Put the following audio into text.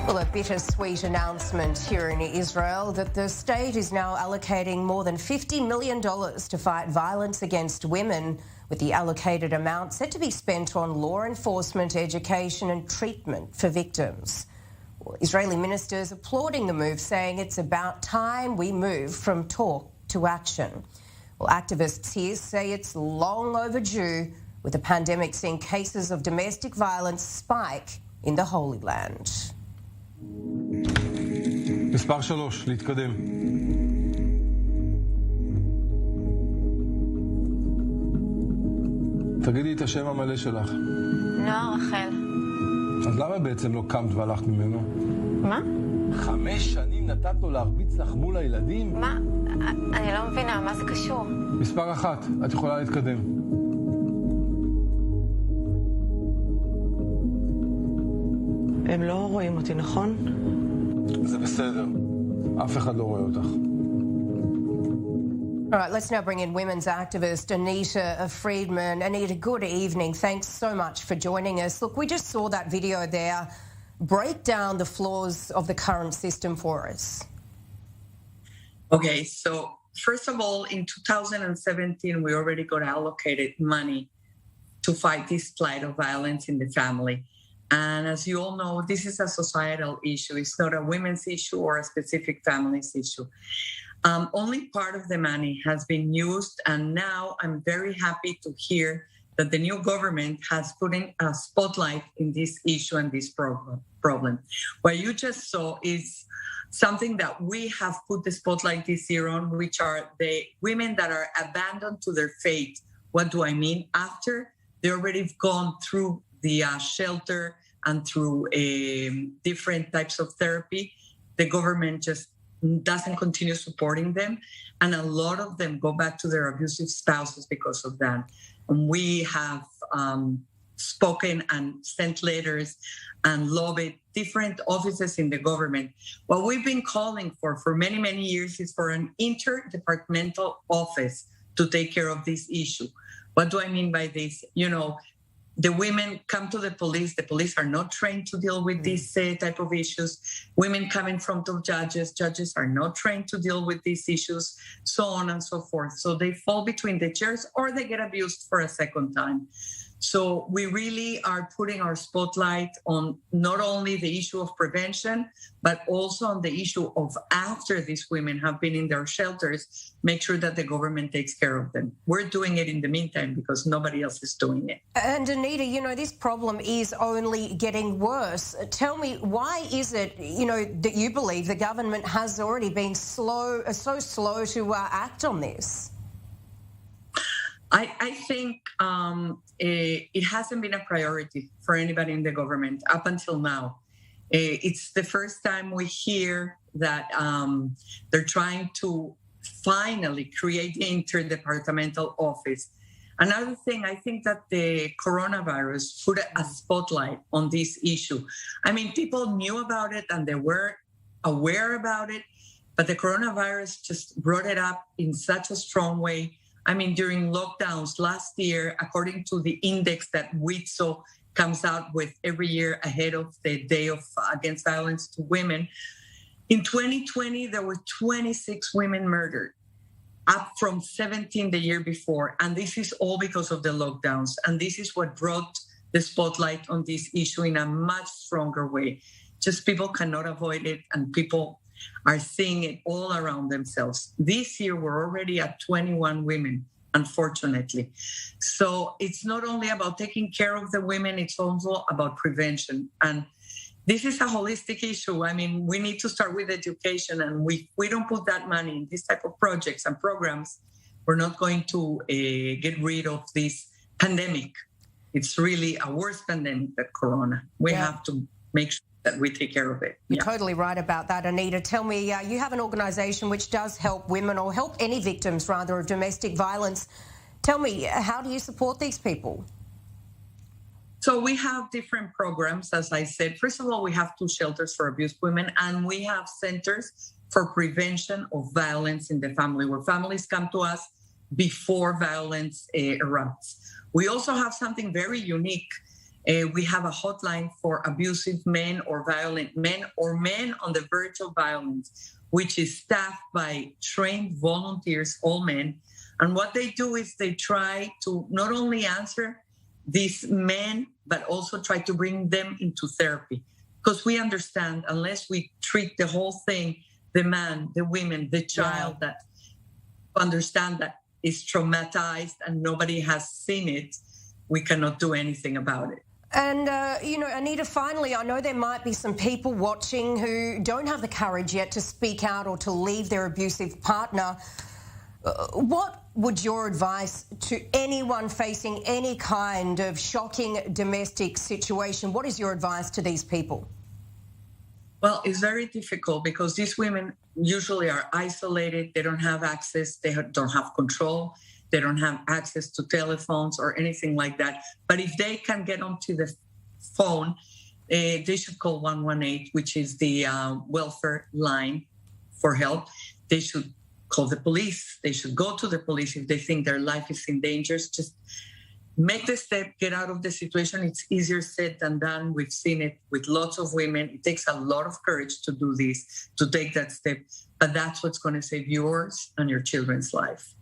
Well, a bittersweet announcement here in Israel that the state is now allocating more than $50 million to fight violence against women, with the allocated amount set to be spent on law enforcement, education and treatment for victims. Well, Israeli ministers applauding the move, saying it's about time we move from talk to action. Well, activists here say it's long overdue, with the pandemic seeing cases of domestic violence spike in the Holy Land. מספר 3, להתקדם. תגידי את השם המלא שלך. נועה רחל. אז למה בעצם לא קמת והלכת ממנו? מה? 5 שנים נתת לו להרביץ לך מול הילדים? מה? אני לא מבינה, מה זה קשור? מספר 1, את יכולה להתקדם. הם לא רואים אותי, נכון? זה בסדר. אף אחד לא רואה אותך. All right, let's now bring in women's activist Anita Friedman. Anita, good evening. Thanks so much for joining us. Look, we just saw that video there. Break down the flaws of the current system for us. Okay, so first of all, in 2017, we already got allocated money to fight this plight of violence in the family. And as you all know, this is a societal issue. It's not a women's issue or a specific family's issue. Only part of the money has been used, and now I'm very happy to hear that the new government has put in a spotlight in this issue and this problem. What you just saw is something that we have put the spotlight this year on, which are the women that are abandoned to their fate. What do I mean? After they already gone through the shelter and through different types of therapy, the government just doesn't continue supporting them. And a lot of them go back to their abusive spouses because of that. And we have spoken and sent letters and lobbied different offices in the government. What we've been calling for many, many years is for an interdepartmental office to take care of this issue. What do I mean by this? You know, the women come to the police are not trained to deal with these type of issues. Women come in front of judges are not trained to deal with these issues, so on and so forth. So they fall between the chairs or they get abused for a second time. So we really are putting our spotlight on not only the issue of prevention, but also on the issue of after these women have been in their shelters, make sure that the government takes care of them. We're doing it in the meantime because nobody else is doing it. And Anita, you know, this problem is only getting worse. Tell me, why is it, you know, that you believe the government has already been so slow to act on this? I think it hasn't been a priority for anybody in the government up until now. It's the first time we hear that they're trying to finally create the interdepartmental office. Another thing, I think that the coronavirus put a spotlight on this issue. I mean, people knew about it and they were aware about it, but the coronavirus just brought it up in such a strong way. I mean, during lockdowns last year, according to the index that WITSO comes out with every year ahead of the Day of Against Violence to Women, in 2020, there were 26 women murdered, up from 17 the year before. And this is all because of the lockdowns. And this is what brought the spotlight on this issue in a much stronger way. Just people cannot avoid it, and people are seeing it all around themselves. This year, we're already at 21 women, unfortunately. So it's not only about taking care of the women, it's also about prevention. And this is a holistic issue. I mean, we need to start with education, and we don't put that money in this type of projects and programs, we're not going to get rid of this pandemic. It's really a worse pandemic than Corona. We have to make sure that we take care of it. You're totally right about that, Anita. Tell me, you have an organisation which does help women, or help any victims, rather, of domestic violence. Tell me, how do you support these people? So we have different programs, as I said. First of all, we have 2 shelters for abused women, and we have centers for prevention of violence in the family, where families come to us before violence erupts. We also have something very unique We have a hotline for abusive men or violent men or men on the verge of violence, which is staffed by trained volunteers, all men. And what they do is they try to not only answer these men, but also try to bring them into therapy. Because we understand, unless we treat the whole thing, the man, the women, the child, that understand that is traumatized and nobody has seen it, we cannot do anything about it. And, Anita, finally, I know there might be some people watching who don't have the courage yet to speak out or to leave their abusive partner. What would your advice to anyone facing any kind of shocking domestic situation, what is your advice to these people? Well, it's very difficult because these women usually are isolated. They don't have access. They don't have control. They don't have access to telephones or anything like that. But if they can get onto the phone, they should call 118, which is the welfare line for help. They should call the police. They should go to the police if they think their life is in danger. Just make the step, get out of the situation. It's easier said than done. We've seen it with lots of women. It takes a lot of courage to do this, to take that step. But that's what's going to save yours and your children's life.